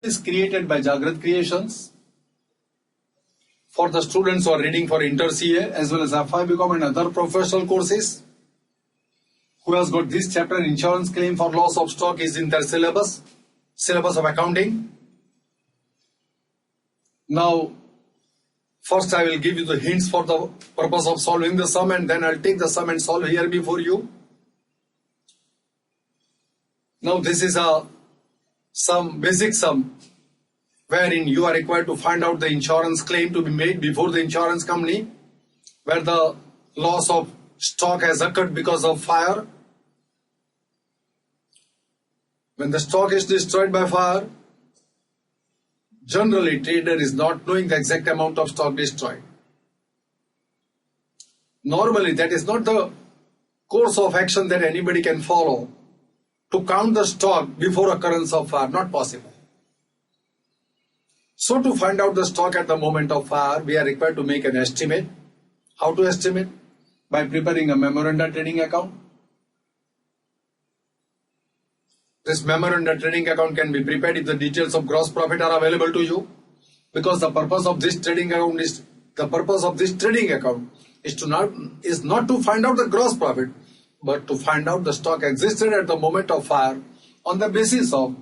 is created by Jagrat Creations for the students who are reading for Inter-CA as well as FI/BCom and other professional courses. Who has got this chapter, insurance claim for loss of stock, is in their syllabus of accounting. Now, first I will give you the hints for the purpose of solving the sum, and then I'll take the sum and solve here before you. Now this is a basic sum wherein you are required to find out the insurance claim to be made before the insurance company, where the loss of stock has occurred because of fire. When the stock is destroyed by fire, generally trader is not knowing the exact amount of stock destroyed. Normally that is not the course of action that anybody can follow to count the stock before occurrence of fire, not possible. So to find out the stock at the moment of fire, we are required to make an estimate. How to estimate? By preparing a memoranda trading account. This memoranda trading account can be prepared if the details of gross profit are available to you, because the purpose of this trading account is not to find out the gross profit, but to find out the stock existed at the moment of fire on the basis of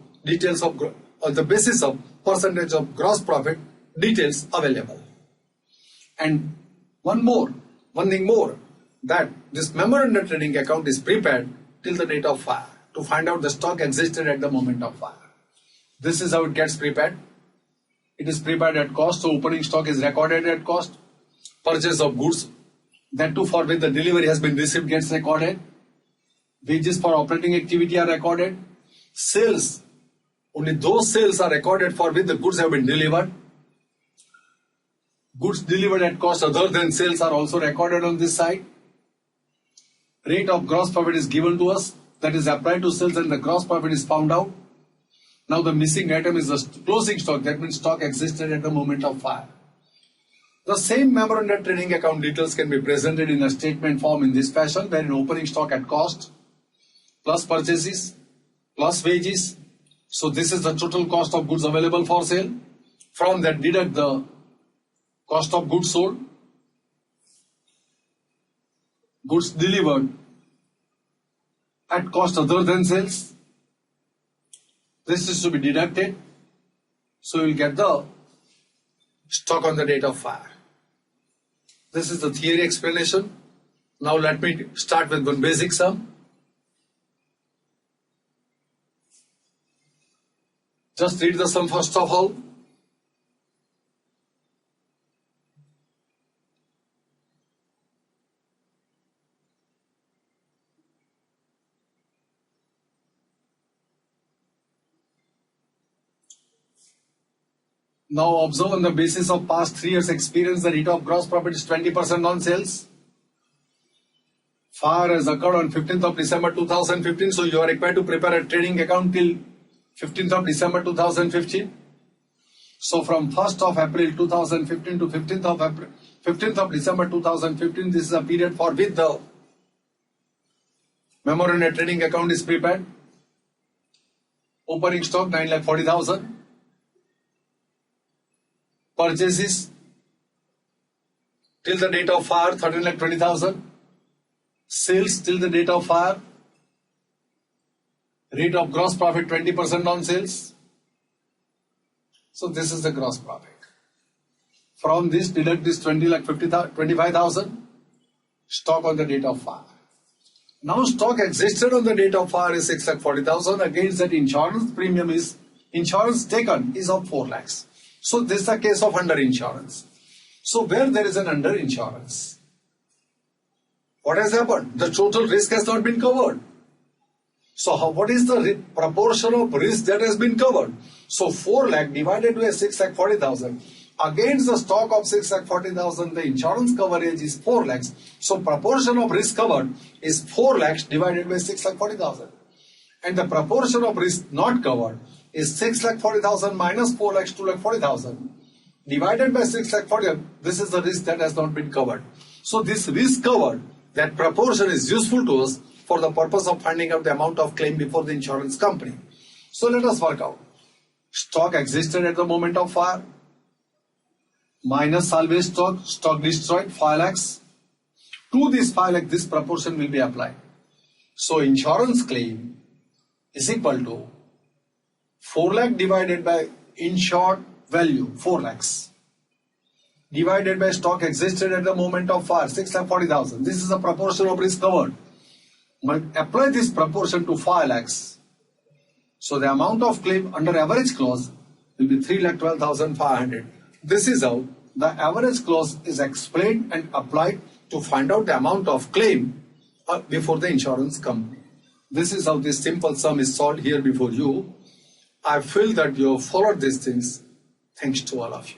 percentage of gross profit details available. And one thing more, that this memoranda trading account is prepared till the date of fire to find out the stock existed at the moment of fire. This is how it gets prepared. It is prepared at cost, so opening stock is recorded at cost. Purchase of goods, that too for which the delivery has been received, gets recorded. Wages for operating activity are recorded. Sales, only those sales are recorded for which the goods have been delivered. Goods delivered at cost other than sales are also recorded on this side. Rate of gross profit is given to us, that is applied to sales, and the gross profit is found out. Now the missing item is the closing stock, that means stock existed at the moment of fire. The same memoranda trading account details can be presented in a statement form in this fashion, wherein opening stock at cost plus purchases plus wages. So this is the total cost of goods available for sale. From that deduct the cost of goods sold, goods delivered at cost other than sales. This is to be deducted. So you will get the stock on the date of fire. This is the theory explanation. Now let me start with one basic sum. Just read the sum first of all. Now observe, on the basis of past 3 years experience, the rate of gross profit is 20% on sales. Fire has occurred on 15th of December 2015, so you are required to prepare a trading account till 15th of December 2015. So from 1st of April 2015 to 15th of December 2015, this is a period for which the memoranda trading account is prepared. Opening stock 9,40,000. Purchases till the date of fire 13,20,000. Sales till the date of fire. Rate of gross profit 20% on sales. So this is the gross profit. From this deduct this 25,000 stock on the date of fire. Now stock existed on the date of fire is 6,40,000. Against that insurance taken is of 4 lakhs. So this is a case of underinsurance. So where there is an underinsurance, what has happened? The total risk has not been covered. So what is the proportion of risk that has been covered? So 4 lakh divided by 6,40,000. Against the stock of 6,40,000, the insurance coverage is 4 lakhs. So proportion of risk covered is 4 lakhs divided by 6,40,000. And the proportion of risk not covered is 6,40,000 minus 4 lakhs, 2,40,000. Divided by 6,40,000, this is the risk that has not been covered. So this risk covered, that proportion is useful to us for the purpose of finding out the amount of claim before the insurance company. So let us work out. stock existed at the moment of fire, minus salvage stock, stock destroyed, 5 lakhs. To this 5 lakh, this proportion will be applied. So insurance claim is equal to 4 lakh divided by insured value, 4 lakhs, divided by stock existed at the moment of fire, 6,40,000. This is the proportion of risk covered. Apply this proportion to 5 lakhs. So the amount of claim under average clause will be 3,12,500. This is how the average clause is explained and applied to find out the amount of claim before the insurance company. This is how this simple sum is solved here before you. I feel that you have followed these things. Thanks to all of you.